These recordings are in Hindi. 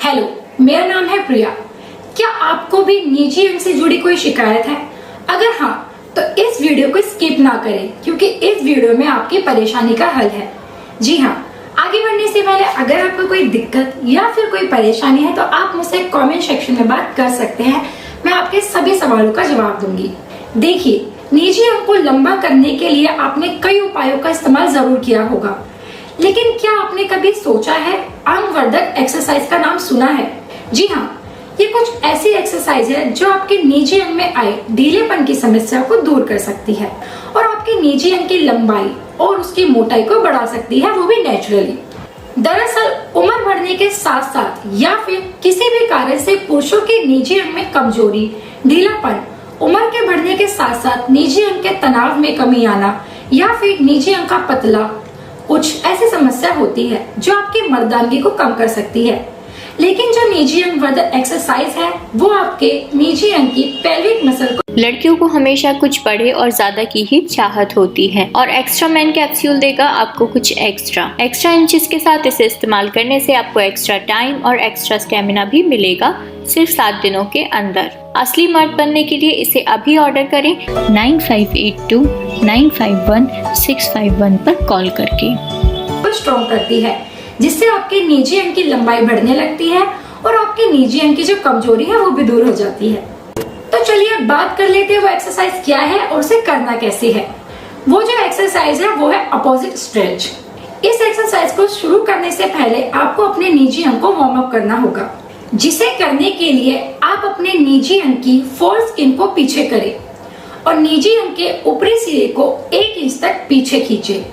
हेलो, मेरा नाम है प्रिया। क्या आपको भी निजी अंग से जुड़ी कोई शिकायत है? अगर हाँ, तो इस वीडियो को स्किप ना करें क्योंकि इस वीडियो में आपकी परेशानी का हल है। जी हाँ, आगे बढ़ने से पहले अगर आपको कोई दिक्कत या फिर कोई परेशानी है तो आप मुझसे कमेंट सेक्शन में बात कर सकते हैं। मैं आपके सभी सवालों का जवाब दूंगी। देखिए, निजी अंग को लंबा करने के लिए आपने कई उपायों का इस्तेमाल जरूर किया होगा, लेकिन क्या आपने कभी सोचा है, अंग वर्धक एक्सरसाइज का नाम सुना है? जी हाँ, ये कुछ ऐसी एक्सरसाइज है जो आपके निजी अंग में आए ढीलेपन की समस्या को दूर कर सकती है और आपके निजी अंग की लंबाई और उसकी मोटाई को बढ़ा सकती है, वो भी नेचुरली। दरअसल उम्र बढ़ने के साथ साथ या फिर किसी भी कारण से पुरुषों के निजी अंग में कमजोरी, ढीलापन, उम्र के बढ़ने के साथ साथ निजी अंग के तनाव में कमी आना या फिर निजी अंग का पतला, कुछ ऐसी समस्या होती है जो आपकी मर्दानगी को कम कर सकती है। लेकिन जो निजी अंग वर्धक एक्सरसाइज है वो आपके निजी अंग की पेल्विक मसल को। लड़कियों को हमेशा कुछ बढ़े और ज्यादा की ही चाहत होती है और एक्स्ट्रा मैन कैप्सूल देगा आपको कुछ एक्स्ट्रा इंचेस के साथ इसे इस्तेमाल करने से आपको एक्स्ट्रा टाइम और एक्स्ट्रा स्टेमिना भी मिलेगा सिर्फ 7 दिनों के अंदर। असली मर्द बनने के लिए इसे अभी ऑर्डर करें 9582951651 पर कॉल करके। स्ट्रॉन्ग करती है जिससे आपके निजी अंग की लंबाई बढ़ने लगती है और आपके निजी अंग की जो कमजोरी है वो भी दूर हो जाती है। तो चलिए अब बात कर लेते हैं वो एक्सरसाइज क्या है और उसे करना कैसे है। वो जो एक्सरसाइज है वो है अपोजिट स्ट्रेच। इस एक्सरसाइज को शुरू करने से पहले आपको अपने निजी अंग को वार्म अप करना होगा, जिसे करने के लिए आप अपने निजी अंग की फोर स्किन को पीछे करें और निजी अंग के ऊपरी सिरे को 1 इंच तक पीछे खींचे।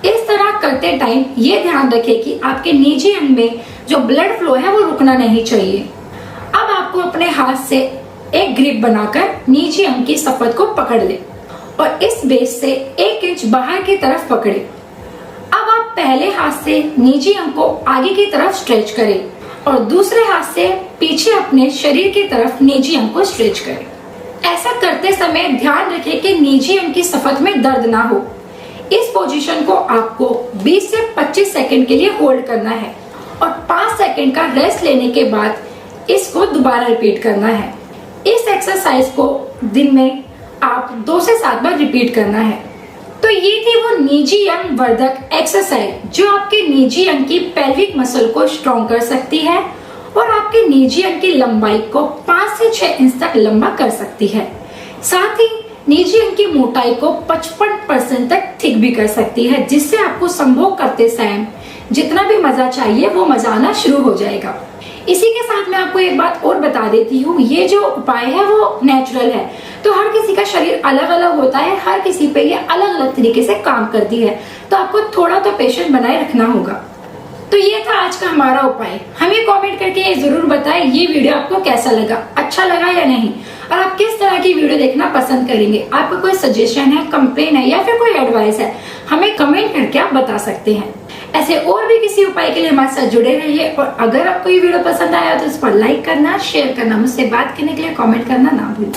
इस तरह करते टाइम ये ध्यान रखें कि आपके निजी अंग में जो ब्लड फ्लो है वो रुकना नहीं चाहिए। अब आपको अपने हाथ से एक ग्रिप बनाकर निजी अंग की सफेद को पकड़ ले और इस बेस से 1 इंच बाहर की तरफ पकड़े। अब आप पहले हाथ से निजी अंग को आगे की तरफ स्ट्रेच करें और दूसरे हाथ से पीछे अपने शरीर की तरफ निजी अंग को स्ट्रेच करें। ऐसा करते समय ध्यान रखें कि निजी अंग की सफेद में दर्द ना हो। इस पोजीशन को आपको 20 से 25 सेकंड के लिए होल्ड करना है और 5 सेकंड का रेस्ट लेने के बाद इसको दोबारा रिपीट करना है। इस एक्सरसाइज को दिन में आप 2 से 7 बार रिपीट करना है। तो ये थी वो निजी अंग वर्धक एक्सरसाइज जो आपके निजी अंग की पेल्विक मसल को स्ट्रॉन्ग कर सकती है और आपके निजी अंग की लंबाई को 5 से 6 इंच तक लंबा कर सकती है। साथ ही निजी अंग की मोटाई को 55% तक थिक भी कर सकती है, जिससे आपको संभोग करते समय जितना भी मजा चाहिए वो मजा आना शुरू हो जाएगा। इसी के साथ मैं आपको एक बात और बता देती हूँ, ये जो उपाय है वो नेचुरल है, तो हर किसी का शरीर अलग अलग होता है, हर किसी पे ये अलग अलग तरीके से काम करती है, तो आपको थोड़ा तो पेशेंस बनाए रखना होगा। तो ये था आज का हमारा उपाय। हमें कमेंट करके ये जरूर बताएं ये वीडियो आपको कैसा लगा, अच्छा लगा या नहीं, और आप किस तरह की वीडियो देखना पसंद करेंगे। आपको कोई सजेशन है, कंप्लेन है या फिर कोई एडवाइस है, हमें कमेंट करके आप बता सकते हैं। ऐसे और भी किसी उपाय के लिए हमारे साथ जुड़े रहिए और अगर आपको ये वीडियो पसंद आया तो इस पर लाइक करना, शेयर करना, मुझसे बात करने के लिए कमेंट करना ना भूलें।